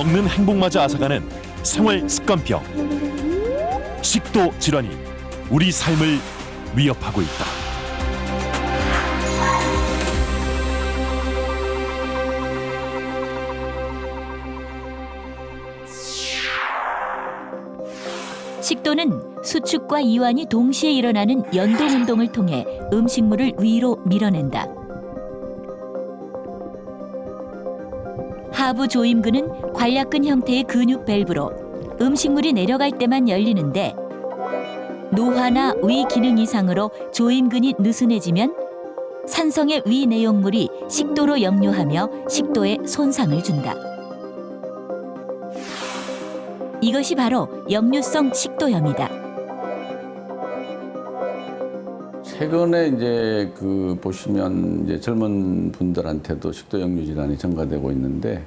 먹는 행복마저 앗아가는 생활 습관병. 식도 질환이 우리 삶을 위협하고 있다. 식도는 수축과 이완이 동시에 일어나는 연동운동을 통해 음식물을 위로 밀어낸다. 하부 조임근은 관략근 형태의 근육 밸브로 음식물이 내려갈 때만 열리는데 노화나 위 기능 이상으로 조임근이 느슨해지면 산성의 위 내용물이 식도로 역류하며 식도에 손상을 준다. 이것이 바로 역류성 식도염이다. 최근에 이제 보시면 이제 젊은 분들한테도 식도 역류 질환이 증가되고 있는데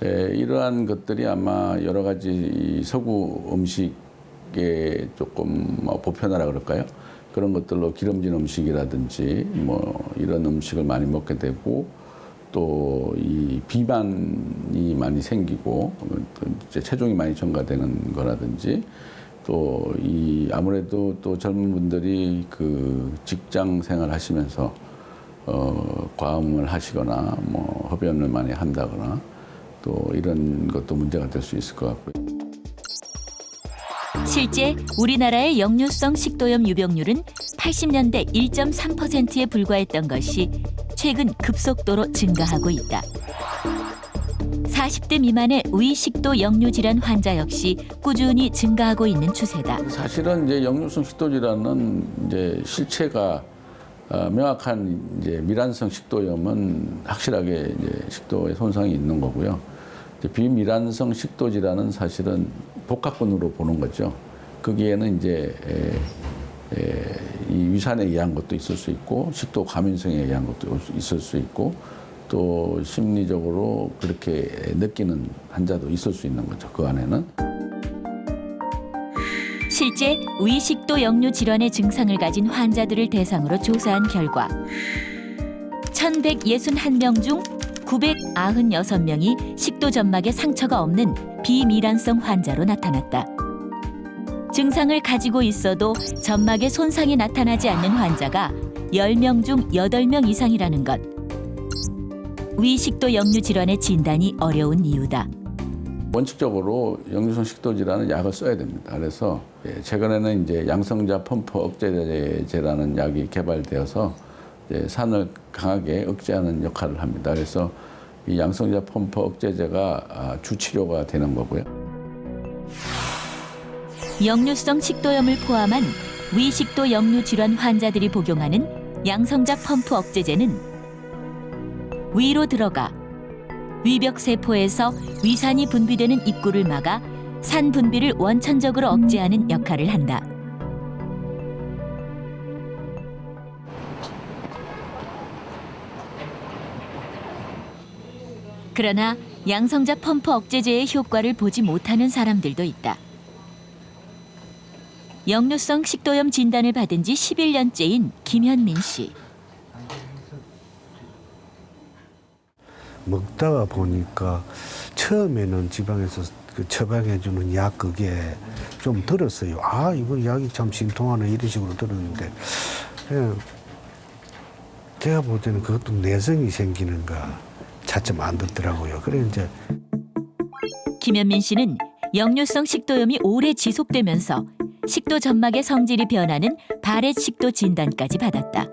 이러한 것들이 아마 여러 가지 서구 음식에 조금 보편화라 그럴까요? 그런 것들로 기름진 음식이라든지 이런 음식을 많이 먹게 되고 또 이 비만이 많이 생기고 또 이제 체중이 많이 증가되는 거라든지 또 아무래도 또 젊은 분들이 직장 생활 하시면서 과음을 하시거나 흡연을 많이 한다거나 또 이런 것도 문제가 될 수 있을 것 같고요. 실제 우리나라의 역류성 식도염 유병률은 80년대 1.3%에 불과했던 것이 최근 급속도로 증가하고 있다. 40대 미만의 위식도 역류 질환 환자 역시 꾸준히 증가하고 있는 추세다. 사실은 이제 역류성 식도 질환은 이제 실체가 명확한 이제 미란성 식도염은 확실하게 이제 식도에 손상이 있는 거고요. 이제 비미란성 식도 질환은 사실은 복합군으로 보는 거죠. 거기에는 이제 이 위산에 의한 것도 있을 수 있고 식도 과민성에 의한 것도 있을 수 있고 또 심리적으로 그렇게 느끼는 환자도 있을 수 있는 거죠. 그 안에는. 실제 위식도 역류 질환의 증상을 가진 환자들을 대상으로 조사한 결과 1,161명 중 996명이 식도 점막에 상처가 없는 비미란성 환자로 나타났다. 증상을 가지고 있어도 점막에 손상이 나타나지 않는 환자가 10명 중 8명 이상이라는 것. 위식도 역류 질환의 진단이 어려운 이유다. 원칙적으로 역류성 식도 질환은 약을 써야 됩니다. 그래서 최근에는 이제 양성자 펌프 억제제라는 약이 개발되어서 이제 산을 강하게 억제하는 역할을 합니다. 그래서 이 양성자 펌프 억제제가 주치료가 되는 거고요. 역류성 식도염을 포함한 위식도 역류 질환 환자들이 복용하는 양성작 펌프 억제제는 위로 들어가 위벽 세포에서 위산이 분비되는 입구를 막아 산 분비를 원천적으로 억제하는 역할을 한다. 그러나 양성작 펌프 억제제의 효과를 보지 못하는 사람들도 있다. 역류성 식도염 진단을 받은 지 11년째인 김현민 씨. 먹다가 보니까 처음에는 지방에서 처방해주는 약 그게 좀 들었어요. 아, 이거 약이 참 신통하네 이런 식으로 들었는데 제가 볼 때는 그것도 내성이 생기는가 차츰 안 듣더라고요. 그래 이제 김현민 씨는 역류성 식도염이 오래 지속되면서 식도 점막의 성질이 변하는 발해 식도 진단까지 받았다.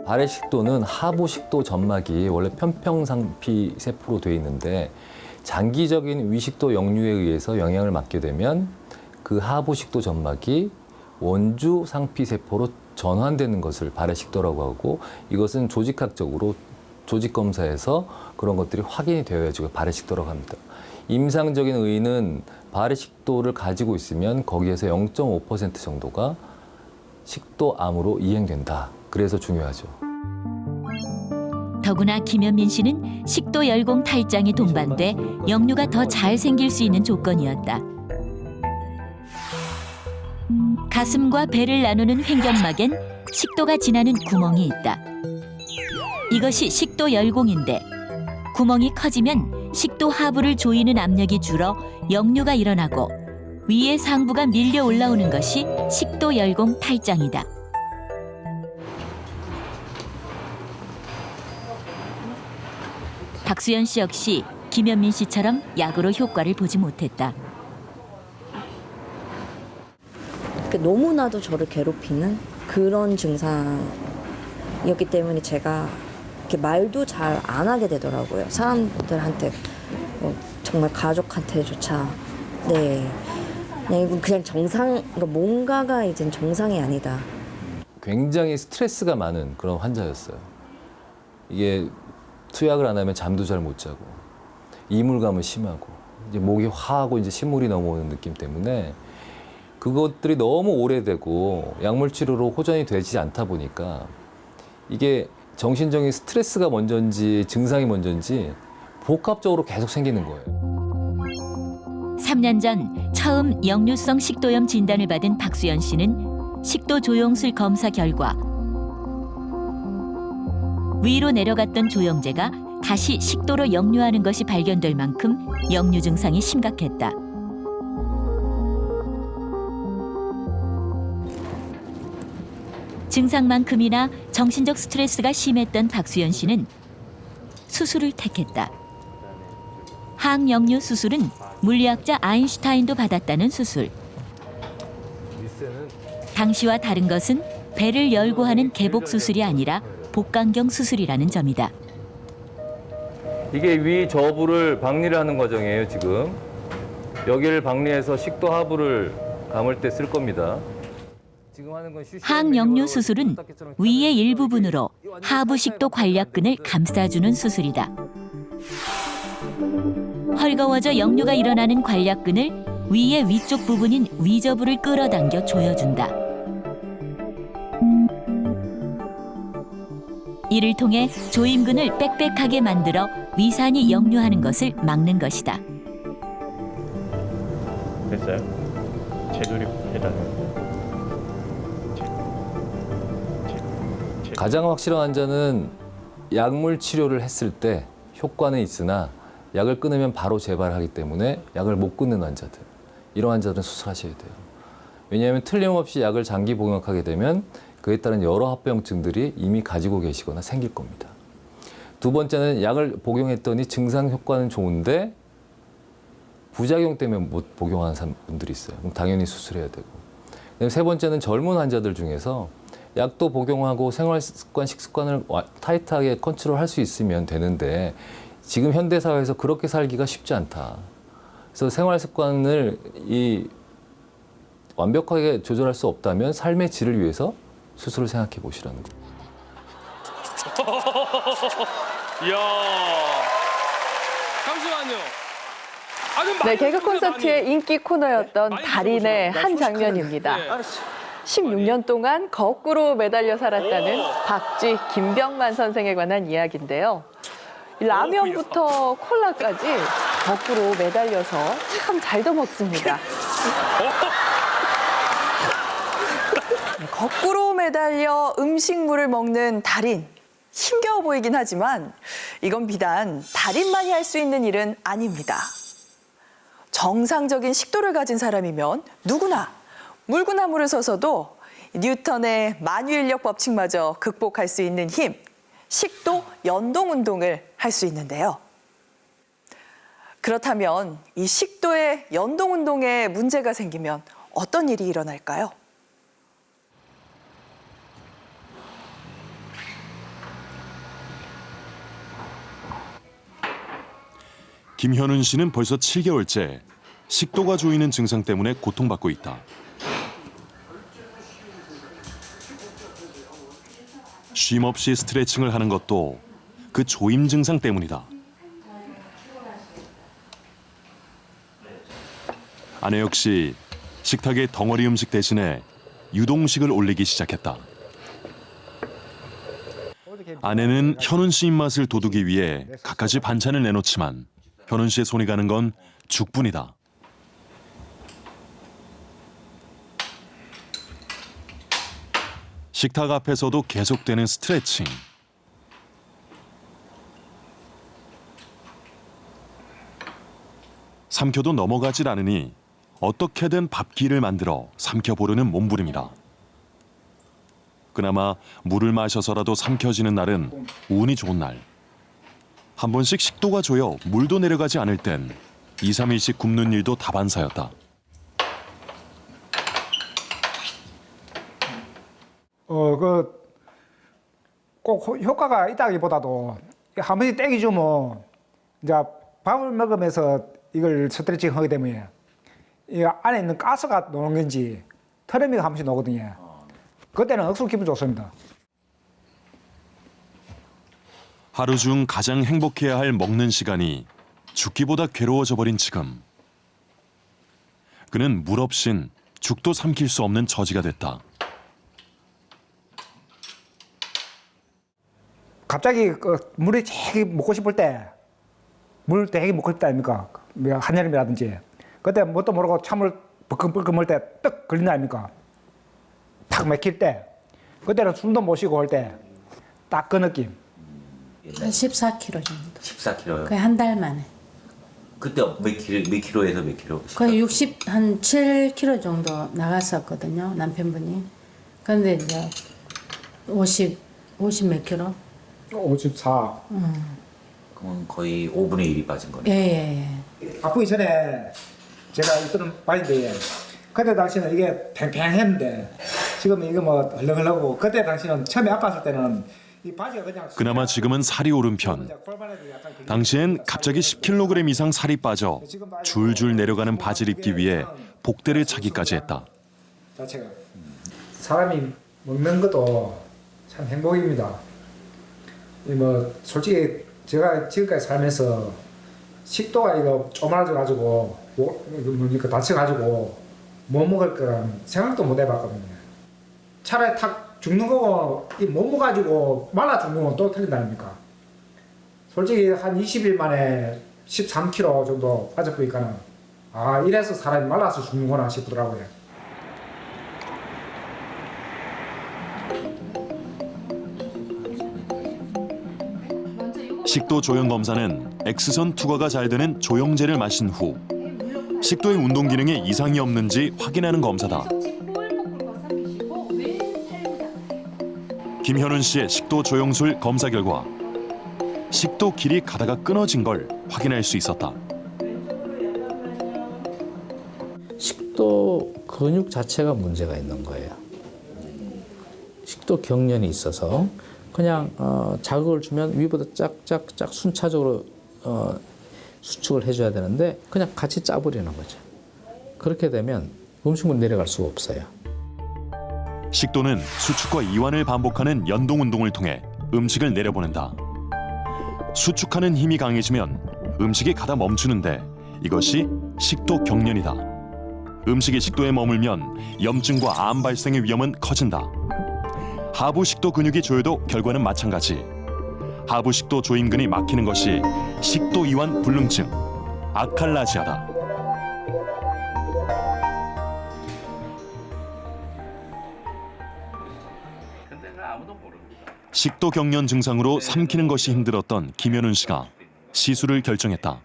발해 식도는 하부 식도 점막이 원래 편평상피 세포로 되어 있는데 장기적인 위식도 역류에 의해서 영향을 받게 되면 그 하부 식도 점막이 원주 상피 세포로 전환되는 것을 발해 식도라고 하고 이것은 조직학적으로 조직 검사에서 그런 것들이 확인이 되어야지 발해 식도라고 합니다. 임상적인 의의는 발해 식도를 가지고 있으면 거기에서 0.5% 정도가 식도암으로 이행된다. 그래서 중요하죠. 더구나 김현민 씨는 식도 열공 탈장이 동반돼 역류가 더 잘 생길 수 있는 조건이었다. 가슴과 배를 나누는 횡격막엔 식도가 지나는 구멍이 있다. 이것이 식도 열공인데 구멍이 커지면 식도 하부를 조이는 압력이 줄어 역류가 일어나고 위의 상부가 밀려 올라오는 것이 식도 열공 탈장이다. 박수연 씨 역시 김현민 씨처럼 약으로 효과를 보지 못했다. 너무나도 저를 괴롭히는 그런 증상이었기 때문에 제가 이렇게 말도 잘 안 하게 되더라고요. 사람들한테 정말 가족한테조차 네, 이건 그냥 그러니까 뭔가가 이젠 정상이 아니다. 굉장히 스트레스가 많은 그런 환자였어요. 이게 투약을 안 하면 잠도 잘 못 자고 이물감은 심하고 이제 목이 화하고 이제 신물이 넘어오는 느낌 때문에 그것들이 너무 오래되고 약물 치료로 호전이 되지 않다 보니까 이게 정신적인 스트레스가 먼저인지 증상이 먼저인지 복합적으로 계속 생기는 거예요. 3년 전 처음 역류성 식도염 진단을 받은 박수연 씨는 식도 조영술 검사 결과 위로 내려갔던 조영제가 다시 식도로 역류하는 것이 발견될 만큼 역류 증상이 심각했다. 증상만큼이나 정신적 스트레스가 심했던 박수연 씨는 수술을 택했다. 항역류 수술은 물리학자 아인슈타인도 받았다는 수술. 당시와 다른 것은 배를 열고 하는 개복 수술이 아니라 복강경 수술이라는 점이다. 이게 위 저부를 박리를 하는 과정이에요, 지금. 여기를 박리해서 식도 하부를 감을 때 쓸 겁니다. 항역류 수술은 위의 일부분으로 하부 식도 관략근을 감싸주는 수술이다. 헐거워져 역류가 일어나는 관략근을 위의 위쪽 부분인 위저부를 끌어당겨 조여준다. 이를 통해 조임근을 빽빽하게 만들어 위산이 역류하는 것을 막는 것이다. 됐어요? 재조립해달라고. 가장 확실한 환자는 약물 치료를 했을 때 효과는 있으나 약을 끊으면 바로 재발하기 때문에 약을 못 끊는 환자들. 이런 환자들은 수술하셔야 돼요. 왜냐하면 틀림없이 약을 장기 복용하게 되면 그에 따른 여러 합병증들이 이미 가지고 계시거나 생길 겁니다. 두 번째는 약을 복용했더니 증상 효과는 좋은데 부작용 때문에 못 복용하는 분들이 있어요. 그럼 당연히 수술해야 되고. 세 번째는 젊은 환자들 중에서 약도 복용하고 생활 습관, 식습관을 타이트하게 컨트롤할 수 있으면 되는데 지금 현대 사회에서 그렇게 살기가 쉽지 않다. 그래서 생활 습관을 완벽하게 조절할 수 없다면 삶의 질을 위해서 수술을 생각해 보시라는 거. 이야. 잠시만요. 네, 개그 콘서트의 인기 코너였던 달인의 한 장면입니다. 16년 동안 거꾸로 매달려 살았다는 박쥐 김병만 선생에 관한 이야기인데요. 라면부터 콜라까지 거꾸로 매달려서 참 잘도 먹습니다. 거꾸로 매달려 음식물을 먹는 달인. 힘겨워 보이긴 하지만 이건 비단 달인만이 할 수 있는 일은 아닙니다. 정상적인 식도를 가진 사람이면 누구나 물구나무를 서서도 뉴턴의 만유인력 법칙마저 극복할 수 있는 힘, 식도 연동 운동을 할 수 있는데요. 그렇다면 이 식도의 연동 운동에 문제가 생기면 어떤 일이 일어날까요? 김현은 씨는 벌써 7개월째 식도가 조이는 증상 때문에 고통받고 있다. 쉼없이 스트레칭을 하는 것도 그 조임 증상 때문이다. 아내 역시 식탁에 덩어리 음식 대신에 유동식을 올리기 시작했다. 아내는 현은 씨 입맛을 돋우기 위해 갖가지 반찬을 내놓지만 현은 씨의 손이 가는 건 죽뿐이다. 식탁 앞에서도 계속되는 스트레칭. 삼켜도 넘어가질 않으니 어떻게든 밥기를 만들어 삼켜보려는 몸부림이다. 그나마 물을 마셔서라도 삼켜지는 날은 운이 좋은 날. 한 번씩 식도가 조여 물도 내려가지 않을 땐 2, 3일씩 굽는 일도 다반사였다. 꼭 효과가 있다기보다도 한 번씩 땡기 주면 이제 밥을 먹으면서 이걸 스트레칭 하게 되면 이 안에 있는 가스가 노는 건지 트레미가 한 번씩 나거든요. 그때는 억수로 기분 좋습니다. 하루 중 가장 행복해야 할 먹는 시간이 죽기보다 괴로워져 버린 지금. 그는 물 없인 죽도 삼킬 수 없는 처지가 됐다. 갑자기 물이 되게 먹고 싶을 때, 물 되게 먹고 싶다 아닙니까? 한여름이라든지. 그때 뭣도 모르고 찬물 벌컥벌컥 먹을 때 떡 걸린다 아닙니까? 탁 막힐 때. 그때는 숨도 못 쉬고 할 때 딱 그 느낌. 한 14kg 정도. 14kg요? 거의 한 달 만에. 그때 몇 킬로에서 몇 킬로? 거의 한 7kg 정도 나갔었거든요, 남편분이. 그런데 이제 50 몇 킬로? 54. 그럼 거의 5분의 1이 빠진 거네요. 예. 아프기 전에 제가 입던 바지인데 그때 당시는 이게 팽팽했는데 지금 이거 뭐 헐렁헐렁하고 그때 당시는 처음에 아팠을 때는 이 바지가 그냥 그나마 지금은 살이 오른 편. 당시엔 갑자기 10kg 이상 살이 빠져 줄줄 내려가는 바지를 입기 위해 복대를 차기까지 했다. 자체가 사람이 먹는 것도 참 행복입니다. 뭐 솔직히 제가 지금까지 살면서 식도가 이거 쪼말아져 가지고 뭐니까 다쳐 가지고 못 먹을 거란 생각도 못 해봤거든요. 차라리 탁 죽는 거고 못 먹어가지고 말라 죽는 건 또 틀린다 아닙니까? 솔직히 한 20일 만에 13kg 정도 빠져보니까 아 이래서 사람이 말라서 죽는구나 싶더라고요. 식도 조영 검사는 X선 투과가 잘 되는 조영제를 마신 후 식도의 운동 기능에 이상이 없는지 확인하는 검사다. 김현훈 씨의 식도 조영술 검사 결과 식도 길이 가다가 끊어진 걸 확인할 수 있었다. 식도 근육 자체가 문제가 있는 거예요. 식도 경련이 있어서 그냥 자극을 주면 위보다 짝짝짝 순차적으로 수축을 해줘야 되는데 그냥 같이 짜버리는 거죠. 그렇게 되면 음식물 내려갈 수가 없어요. 식도는 수축과 이완을 반복하는 연동 운동을 통해 음식을 내려보낸다. 수축하는 힘이 강해지면 음식이 가다 멈추는데 이것이 식도 경련이다. 음식이 식도에 머물면 염증과 암 발생의 위험은 커진다. 하부식도 근육이 조여도 결과는 마찬가지. 하부식도 조임근이 막히는 것이 식도 이완 불능증, 아칼라지아다. 식도 경련 증상으로 삼키는 것이 힘들었던 김현훈 씨가 시술을 결정했다.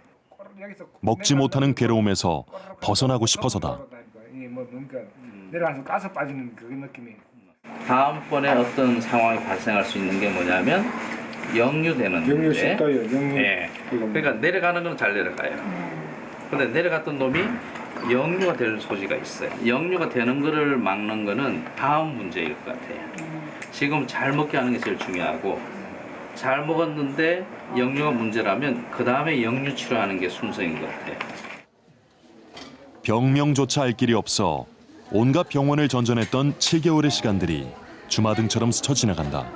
먹지 못하는 괴로움에서 벗어나고 싶어서다. 내려가서 가스 빠지는 그 느낌이. 다음번에 어떤 상황이 발생할 수 있는 게 뭐냐면 역류되는 역류 식도요. 역류. 예. 그러니까 내려가는 건 잘 내려가요. 근데 내려갔던 놈이 역류가 될 소지가 있어요. 역류가 되는 거를 막는 거는 다음 문제일 것 같아요. 지금 잘 먹게 하는 게 제일 중요하고 잘 먹었는데 역류가 문제라면 그 다음에 역류 치료하는 게 순서인 것 같아요. 병명조차 알 길이 없어 온갖 병원을 전전했던 7개월의 시간들이 주마등처럼 스쳐 지나간다.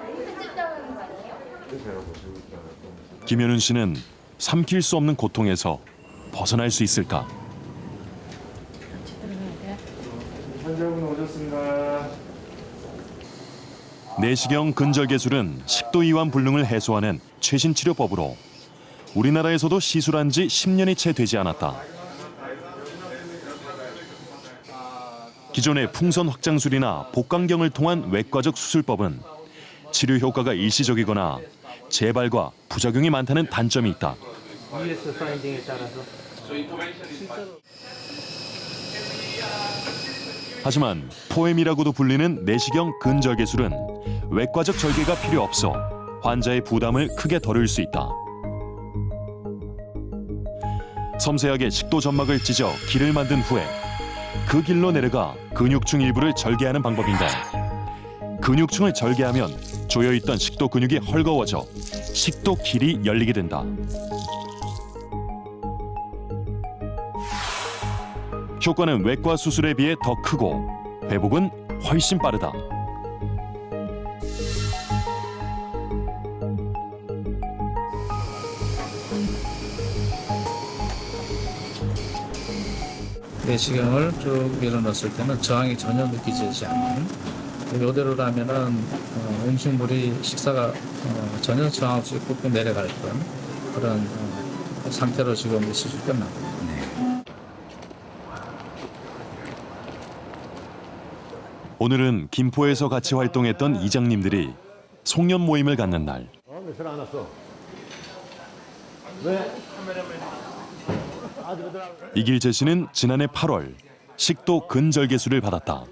김현훈 씨는 삼킬 수 없는 고통에서 벗어날 수 있을까? 환자분 오셨습니다. 내시경 근절개술은 식도 이완 불능을 해소하는 최신 치료법으로 우리나라에서도 시술한 지 10년이 채 되지 않았다. 기존의 풍선 확장술이나 복강경을 통한 외과적 수술법은 치료 효과가 일시적이거나 재발과 부작용이 많다는 단점이 있다. US 파인딩에 따라서 하지만 포엠이라고도 불리는 내시경 근절개술은 외과적 절개가 필요 없어 환자의 부담을 크게 덜을 수 있다. 섬세하게 식도 점막을 찢어 길을 만든 후에 그 길로 내려가 근육층 일부를 절개하는 방법인데, 근육층을 절개하면 조여있던 식도 근육이 헐거워져 식도 길이 열리게 된다. 효과는 외과 수술에 비해 더 크고 회복은 훨씬 빠르다. 내시경을 쭉 밀어넣었을 때는 저항이 전혀 느껴지지 않는, 이대로라면은 음식물이 식사가 전혀 저항 없이 꾹꾹 내려갈 그런 상태로 지금 이 수술 끝났고. 오늘은 김포에서 같이 활동했던 이장님들이 송년 모임을 갖는 날. 며칠 안 왔어? 왜? 이길재 씨는 지난해 8월 식도 근절개술을 받았다.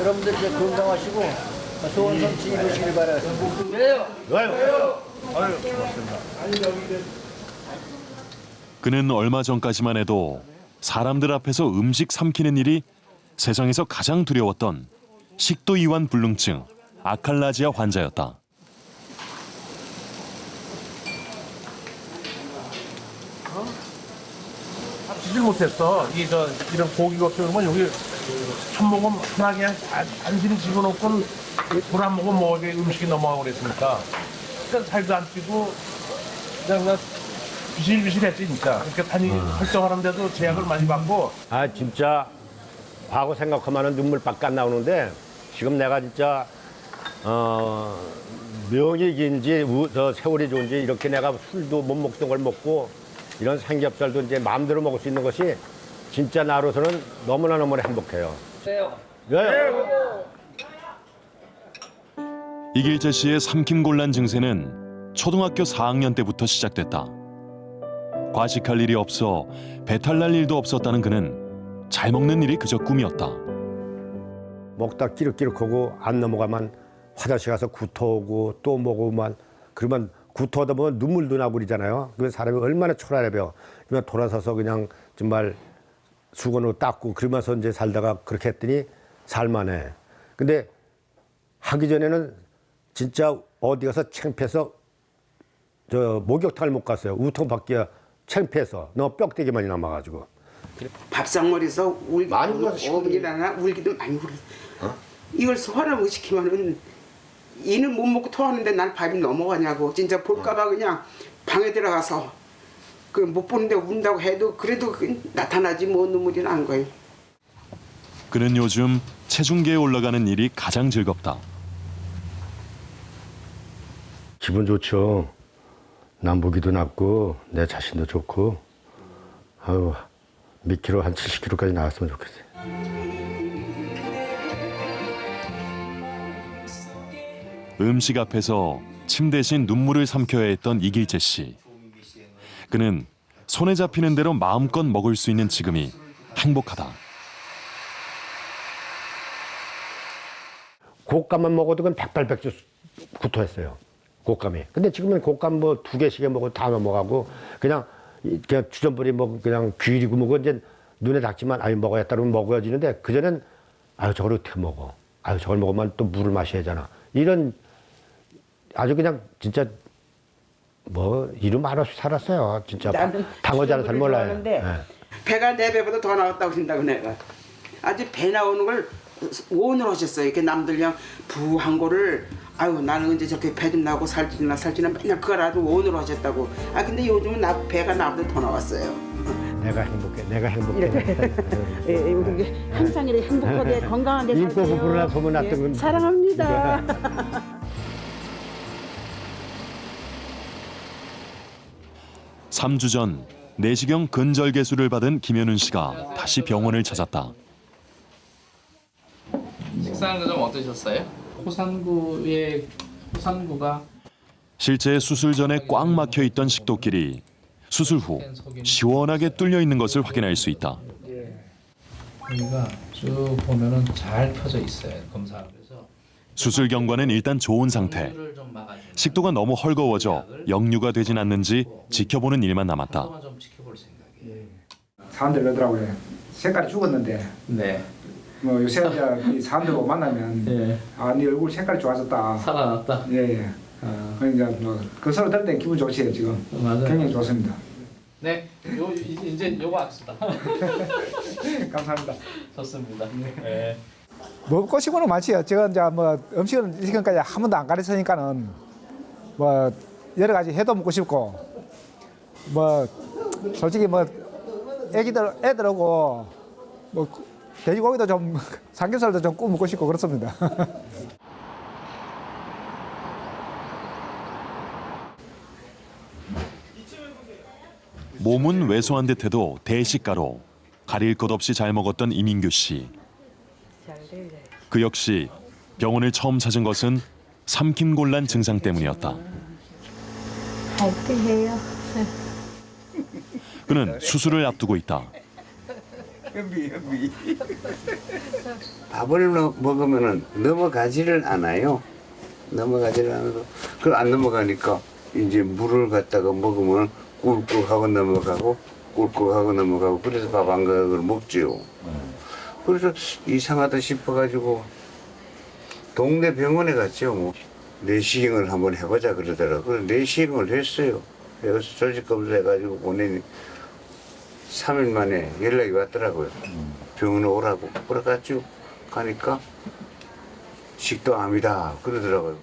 여러분들 이제 건강하시고 좋은 성취 이루시길 바라요. 왜요? 아유, 고맙습니다. 그는 얼마 전까지만 해도 사람들 앞에서 음식 삼키는 일이 세상에서 가장 두려웠던 식도 이완 불능증 아칼라지아 환자였다. 지질 못했어. 이런 고기 같은 건 여기 한 모금 편하게 안심히 집어넣고 불 한 모금 먹어야 음식이 넘어가고 그랬으니까. 그러니까 살도 안 찌고 그냥 비실비실했지 진짜. 그렇게 활동하는데도 제약을 많이 받고. 아 진짜 과거 생각하면 눈물밖에 안 나오는데 지금 내가 진짜 명이 긴지 세월이 좋은지 이렇게 내가 술도 못 먹던 걸 먹고 이런 삼겹살도 이제 마음대로 먹을 수 있는 것이 진짜 나로서는 너무나 행복해요. 왜요? 이길재 씨의 삼킴곤란 증세는 초등학교 4학년 때부터 시작됐다. 과식할 일이 없어 배탈 날 일도 없었다는 그는 잘 먹는 일이 그저 꿈이었다. 먹다 끼룩끼룩하고 안 넘어가면 화장실 가서 구토하고 또 먹으면 그러면 구토하다 보면 눈물도 나고 그러잖아요. 그러면 사람이 얼마나 초라해요. 그러면 돌아서서 그냥 정말 수건으로 닦고 그러면서 이제 살다가 그렇게 했더니 살만해. 근데 하기 전에는 진짜 어디 가서 창피해서 목욕탕을 못 갔어요. 우통받기가 창피해서 너무 뼈대기 많이 남아가지고. 밥상머리에서 어머니나 울기도 많이 울어. 이걸 소화를 시키면은 이는 못 먹고 토하는데 난 밥이 넘어가냐고. 진짜 볼까봐 그냥 방에 들어가서 그 못 보는데 운다고 해도 그래도 나타나지 뭐 눈물이 난 거예요. 그는 요즘 체중계에 올라가는 일이 가장 즐겁다. 기분 좋죠. 남보기도 낫고 내 자신도 좋고. 아유. 몇 킬로 한 70킬로까지 나왔으면 좋겠어요. 음식 앞에서 침 대신 눈물을 삼켜야 했던 이길재 씨. 그는 손에 잡히는 대로 마음껏 먹을 수 있는 지금이 행복하다. 곶감만 먹어도 그건 백발백중 구토했어요. 곶감이. 근데 지금은 곶감 뭐 2개씩에 먹어도 다 넘어가고 그냥 주전부리 뭐 그냥 귀리고 먹어 이제 눈에 닥지만 아유 먹어야겠다 그러면 먹어지는데 그전엔 아유 저걸 어떻게 먹어. 아유 저걸 먹으면 또 물을 마셔야 하잖아. 이런 아주 그냥 진짜 뭐 이름 말없이 살았어요. 진짜 당하지 않은 사람 몰라요. 네. 배가 4배보다 더 나왔다고 생각은 내가. 아주 배 나오는 걸 오늘 하셨어요. 이렇게 남들 그냥 부한 거를 아유 나는 언제 저렇게 배 좀 나오고 살찌나 맨날 그걸 아주 오늘 하셨다고. 아 근데 요즘은 배가 나보다 더 나왔어요. 내가 행복해. 내가 행복해. 우리 항상 이렇게 행복하게 건강하게 살게요. 인고 부부나 소문났던 건 사랑합니다. 3주 전 내시경 근절개술을 받은 김현훈 씨가 다시 병원을 찾았다. 식사하는 거 좀 어떠셨어요? 호산구가 실제 수술 전에 꽉 막혀 있던 식도길이 수술 후 시원하게 뚫려 있는 것을 확인할 수 있다. 여기가 쭉 보면은 잘 펴져 있어요. 검사하면서. 수술 경과는 일단 좋은 상태. 식도가 너무 헐거워져 역류가 되진 않는지 지켜보는 일만 남았다. 사람들 그러더라고요. 색깔이 죽었는데. 네. 뭐 요새 이제 사람들 만나면 네. 아, 네 얼굴 색깔이 좋아졌다. 살아났다. 예. 그러니까 뭐그 소리 들을 때 기분 좋으세요 지금. 맞아요. 굉장히 좋습니다. 네. 이제 요거 합시다. 감사합니다. 좋습니다. 네. 먹고 싶은 건 많지요. 제가 이제 뭐 음식은 지금까지 한 번도 안 가르쳤으니까는 뭐 여러 가지 해도 먹고 싶고 뭐 솔직히 뭐 애들하고 뭐 돼지고기도 좀 삼겹살도 좀 구워 먹고 싶고 그렇습니다. 몸은 왜소한 듯해도 대식가로 가릴 것 없이 잘 먹었던 이민규 씨. 그 역시 병원을 처음 찾은 것은 삼킴곤란 증상 때문이었다. 할게요. 그는 수술을 앞두고 있다. 밥을 먹으면 넘어가지를 않아요. 넘어가지를 않아도 그걸 안 넘어가니까 이제 물을 갖다가 먹으면 꿀꺽하고 넘어가고 꿀꺽하고 넘어가고 그래서 밥 한 그릇을 먹지요. 그래서 이상하다 싶어가지고 동네 병원에 갔죠. 뭐 내시경을 한번 해보자 그러더라고요. 그래서 내시경을 했어요. 그래서 조직 검사해가지고 보내니 3일 만에 연락이 왔더라고요. 병원에 오라고. 그래가지고 가니까 식도암이다 그러더라고요.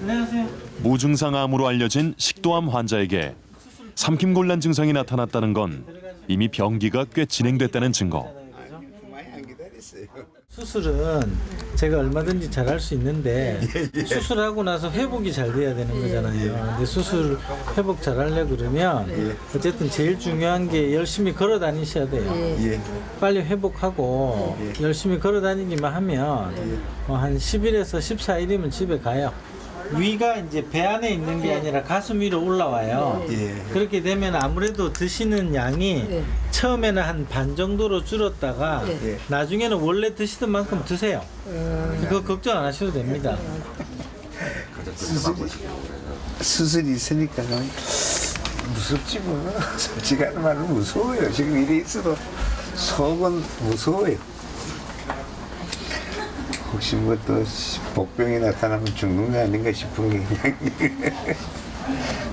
안녕하세요. 무증상암으로 알려진 식도암 환자에게 삼킴곤란 증상이 나타났다는 건 이미 병기가 꽤 진행됐다는 증거. 수술은 제가 얼마든지 잘할 수 있는데 수술하고 나서 회복이 잘 돼야 되는 거잖아요. 근데 수술 회복 잘하려고 그러면 어쨌든 제일 중요한 게 열심히 걸어 다니셔야 돼요. 빨리 회복하고 열심히 걸어 다니기만 하면 한 10일에서 14일이면 집에 가요. 위가 이제 배 안에 있는 게 아니라 가슴 위로 올라와요. 그렇게 되면 아무래도 드시는 양이 처음에는 한 반 정도로 줄었다가 나중에는 원래 드시던 만큼 드세요. 그거 걱정 안 하셔도 됩니다. 수술이 있으니까 무섭지 뭐. 솔직한 말로 무서워요. 지금 일이 있어도 속은 무서워요. 혹시 뭐 또 복병이 나타나면 죽는 게 아닌가 싶은 게 그냥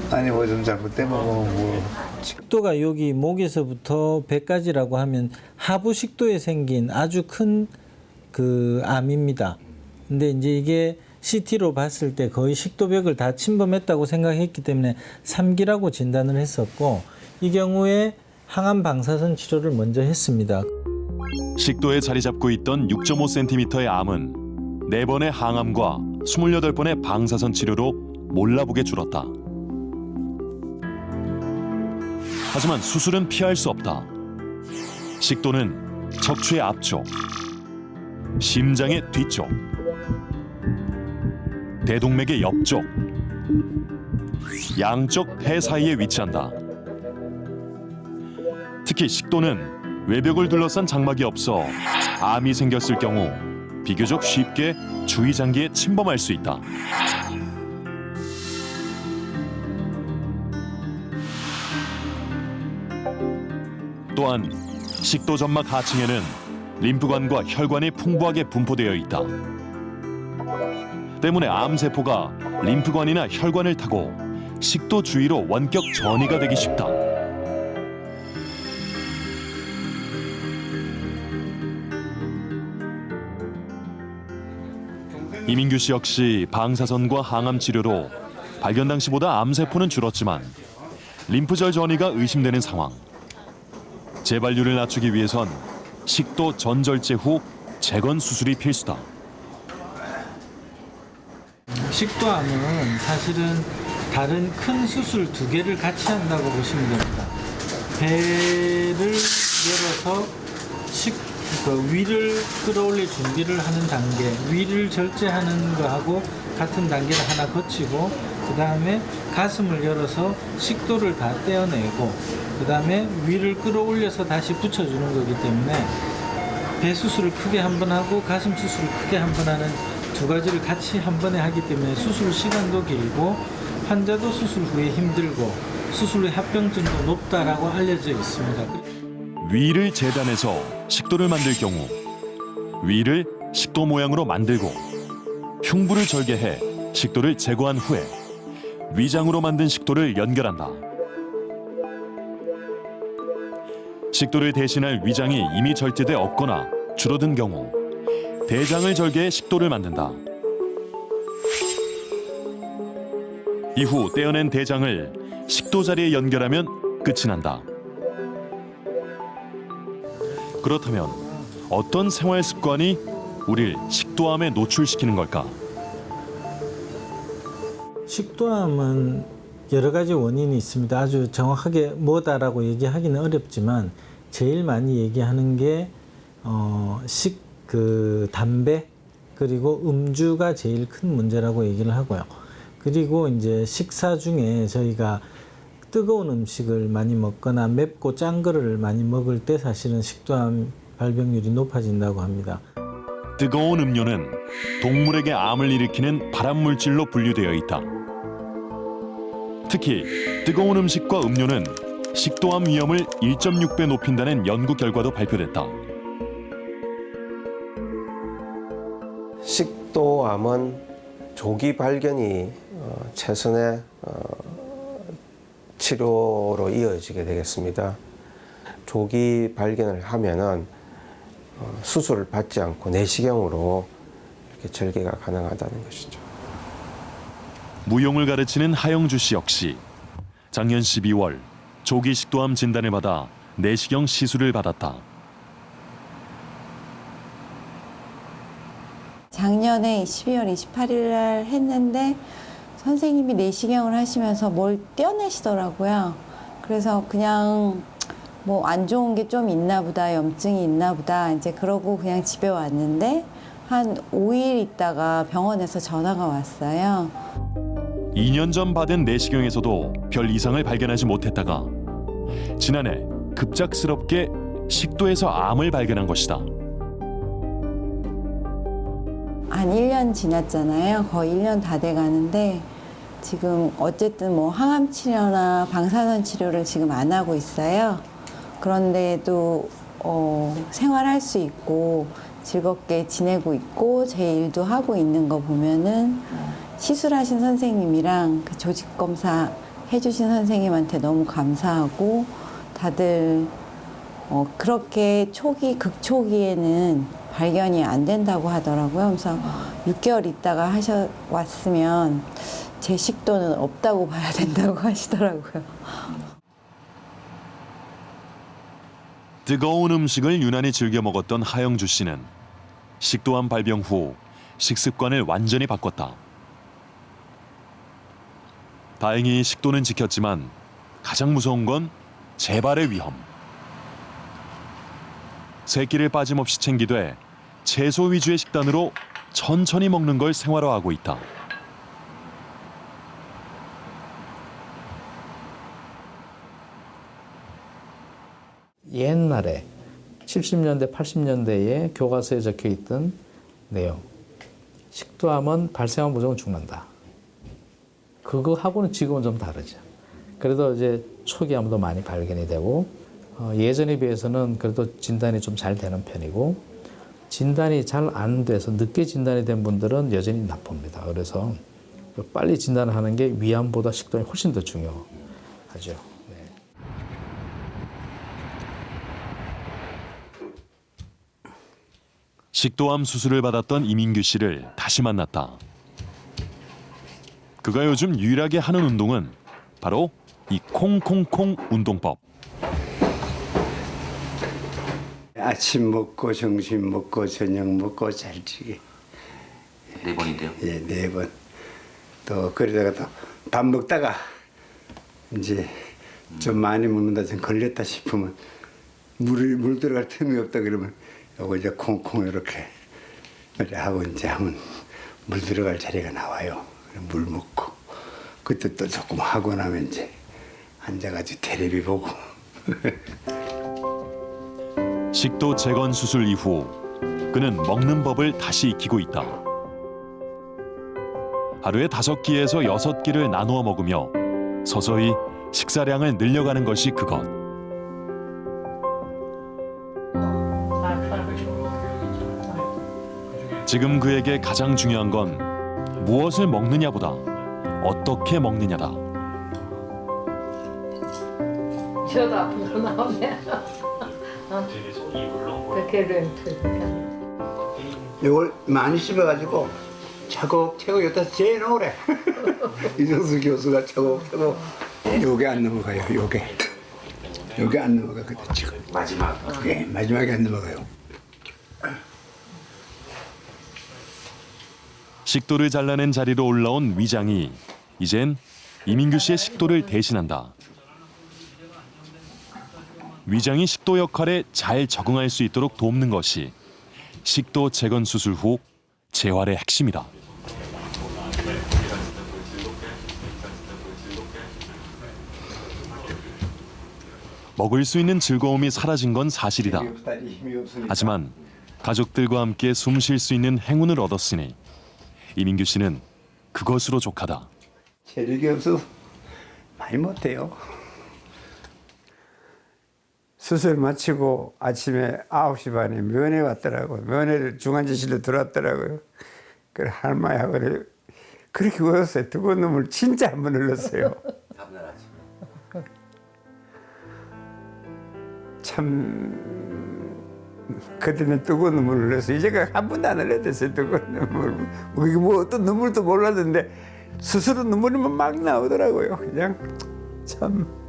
아니 뭐 좀 잘못되면 뭐 식도가 여기 목에서부터 배까지라고 하면 하부 식도에 생긴 아주 큰 그 암입니다. 근데 이제 이게 CT로 봤을 때 거의 식도벽을 다 침범했다고 생각했기 때문에 3기라고 진단을 했었고 이 경우에 항암 방사선 치료를 먼저 했습니다. 식도에 자리 잡고 있던 6.5cm의 암은 4번의 항암과 28번의 방사선 치료로 몰라보게 줄었다. 하지만 수술은 피할 수 없다. 식도는 척추의 앞쪽, 심장의 뒤쪽, 대동맥의 옆쪽, 양쪽 폐 사이에 위치한다. 특히 식도는 외벽을 둘러싼 장막이 없어 암이 생겼을 경우 비교적 쉽게 주위장기에 침범할 수 있다. 또한 식도 점막 하층에는 림프관과 혈관이 풍부하게 분포되어 있다. 때문에 암세포가 림프관이나 혈관을 타고 식도 주위로 원격 전이가 되기 쉽다. 이민규 씨 역시 방사선과 항암 치료로 발견 당시보다 암세포는 줄었지만 림프절 전이가 의심되는 상황. 재발률을 낮추기 위해선 식도 전절제 후 재건 수술이 필수다. 식도암은 사실은 다른 큰 수술 2개를 같이 한다고 보시면 됩니다. 배를 열어서 위를 끌어올릴 준비를 하는 단계, 위를 절제하는 거하고 같은 단계를 하나 거치고 그 다음에 가슴을 열어서 식도를 다 떼어내고 그 다음에 위를 끌어올려서 다시 붙여주는 거기 때문에 배 수술을 크게 한 번 하고 가슴 수술을 크게 한 번 하는 두 가지를 같이 한 번에 하기 때문에 수술 시간도 길고 환자도 수술 후에 힘들고 수술 후 합병증도 높다라고 알려져 있습니다. 위를 재단해서 식도를 만들 경우 위를 식도 모양으로 만들고 흉부를 절개해 식도를 제거한 후에 위장으로 만든 식도를 연결한다. 식도를 대신할 위장이 이미 절제돼 없거나 줄어든 경우 대장을 절개해 식도를 만든다. 이후 떼어낸 대장을 식도 자리에 연결하면 끝이 난다. 그렇다면 어떤 생활 습관이 우리를 식도암에 노출시키는 걸까? 식도암은 여러 가지 원인이 있습니다. 아주 정확하게 뭐다라고 얘기하기는 어렵지만 제일 많이 얘기하는 게 담배 그리고 음주가 제일 큰 문제라고 얘기를 하고요. 그리고 이제 식사 중에 저희가 뜨거운 음식을 많이 먹거나 맵고 짠 거를 많이 먹을 때 사실은 식도암 발병률이 높아진다고 합니다. 뜨거운 음료는 동물에게 암을 일으키는 발암물질로 분류되어 있다. 특히 뜨거운 음식과 음료는 식도암 위험을 1.6배 높인다는 연구 결과도 발표됐다. 식도암은 조기 발견이 최선의 치료로 이어지게 되겠습니다. 조기 발견을 하면은 수술을 받지 않고 내시경으로 이렇게 절개가 가능하다는 것이죠. 무용을 가르치는 하영주 씨 역시 작년 12월 조기 식도암 진단을 받아 내시경 시술을 받았다. 작년에 12월 28일 날 했는데 선생님이 내시경을 하시면서 뭘 떼어내시더라고요. 그래서 그냥 뭐 안 좋은 게 좀 있나 보다, 염증이 있나 보다 이제 그러고 그냥 집에 왔는데 한 5일 있다가 병원에서 전화가 왔어요. 2년 전 받은 내시경에서도 별 이상을 발견하지 못했다가 지난해 급작스럽게 식도에서 암을 발견한 것이다. 한 1년 지났잖아요. 거의 1년 다 돼 가는데 지금 어쨌든 뭐 항암 치료나 방사선 치료를 지금 안 하고 있어요. 그런데도 생활할 수 있고 즐겁게 지내고 있고 제 일도 하고 있는 거 보면은 시술하신 선생님이랑 그 조직 검사 해주신 선생님한테 너무 감사하고 다들 그렇게 극초기에는 발견이 안 된다고 하더라고요. 그래서 6개월 있다가 왔으면 제 식도는 없다고 봐야 된다고 하시더라고요. 뜨거운 음식을 유난히 즐겨 먹었던 하영주 씨는 식도암 발병 후 식습관을 완전히 바꿨다. 다행히 식도는 지켰지만 가장 무서운 건 재발의 위험. 새끼를 빠짐없이 챙기되 채소 위주의 식단으로 천천히 먹는 걸 생활화하고 있다. 옛날에 70년대, 80년대에 교과서에 적혀 있던 내용. 식도암은 발생하면 무조건 죽는다. 그거하고는 지금은 좀 다르죠. 그래도 이제 초기암도 많이 발견이 되고 예전에 비해서는 그래도 진단이 좀 잘 되는 편이고 진단이 잘 안 돼서 늦게 진단이 된 분들은 여전히 나쁩니다. 그래서 빨리 진단을 하는 게 위암보다 식도암이 훨씬 더 중요하죠. 식도암 수술을 받았던 이민규 씨를 다시 만났다. 그가 요즘 유일하게 하는 운동은 바로 이 콩콩콩 운동법. 아침 먹고 점심 먹고 저녁 먹고 잘지게 4번인데요? 예, 4번. 또 그러다가 또 밥 먹다가 이제 좀 많이 먹는다 좀 걸렸다 싶으면 물 들어갈 틈이 없다 그러면 요거 이제 콩콩 이렇게 하고 이제 하면 물 들어갈 자리가 나와요. 물 먹고 그때 또 조금 하고 나면 이제 앉아가지고 텔레비 보고. 식도 재건 수술 이후 그는 먹는 법을 다시 익히고 있다. 하루에 5끼에서 6끼를 나누어 먹으며 서서히 식사량을 늘려가는 것이 그것. 지금 그에게 가장 중요한 건 무엇을 먹느냐보다 어떻게 먹느냐다. 저도 아픈 거 나오네. 그렇게 이걸 많이 씹어가지고 차곡차곡 여기다 재놓으래. 이정수 교수가 차곡차곡. 요게 안 넘어가요. 요게 안 넘어가거든 지금. 마지막. 네, 마지막에 안 넘어가요. 식도를 잘라낸 자리로 올라온 위장이 이젠 이민규 씨의 식도를 대신한다. 위장이 식도 역할에 잘 적응할 수 있도록 돕는 것이 식도 재건 수술 후 재활의 핵심이다. 먹을 수 있는 즐거움이 사라진 건 사실이다. 하지만 가족들과 함께 숨 쉴 수 있는 행운을 얻었으니 이민규 씨는 그것으로 족하다. 체력이 없어 많이 못해요. 수술 마치고 아침에 9시 반에 면회 왔더라고요. 면회를 중환자실로 들어왔더라고요. 그래 할머니하고 그렇게 울었어요. 뜨거운 눈물 진짜 한 번 흘렸어요. 참 그때는 뜨거운 눈물 흘렸어요. 이제가 한 번도 안 흘렸어요. 뜨거운 눈물. 이게 뭐 어떤 눈물도 몰랐는데 스스로 눈물이만 막 나오더라고요. 그냥 참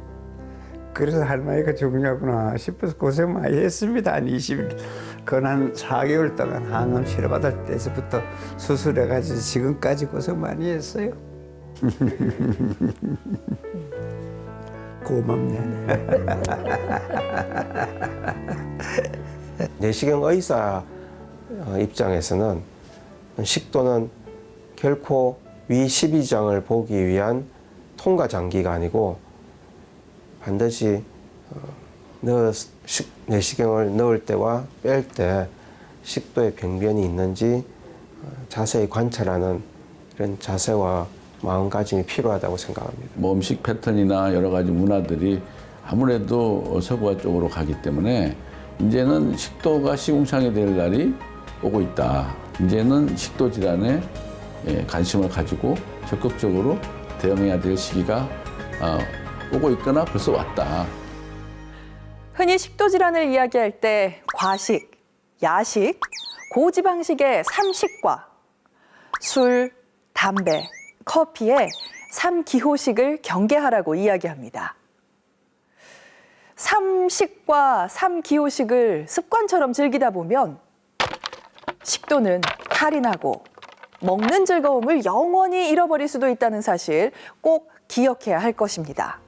그래서 할머니가 중요하구나 싶어서 고생 많이 했습니다. 한 20일 한 4개월 동안 항암 치료받을 때서부터 수술해가지고 지금까지 고생 많이 했어요. 고맙네. 내시경 의사 입장에서는 식도는 결코 위 12장을 보기 위한 통과 장기가 아니고 반드시 내시경을 넣을 때와 뺄 때 식도에 병변이 있는지 자세히 관찰하는 이런 자세와 마음가짐이 필요하다고 생각합니다. 뭐 음식 패턴이나 여러 가지 문화들이 아무래도 서구화 쪽으로 가기 때문에 이제는 식도가 시궁창이 될 날이 오고 있다. 이제는 식도 질환에 관심을 가지고 적극적으로 대응해야 될 시기가 오고 있거나 벌써 왔다. 흔히 식도 질환을 이야기할 때 과식, 야식, 고지방식의 삼식과 술, 담배, 커피의 삼기호식을 경계하라고 이야기합니다. 삼식과 삼기호식을 습관처럼 즐기다 보면 식도는 할인하고 먹는 즐거움을 영원히 잃어버릴 수도 있다는 사실 꼭 기억해야 할 것입니다.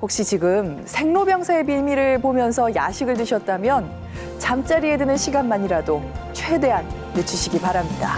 혹시 지금 생로병사의 비밀을 보면서 야식을 드셨다면 잠자리에 드는 시간만이라도 최대한 늦추시기 바랍니다.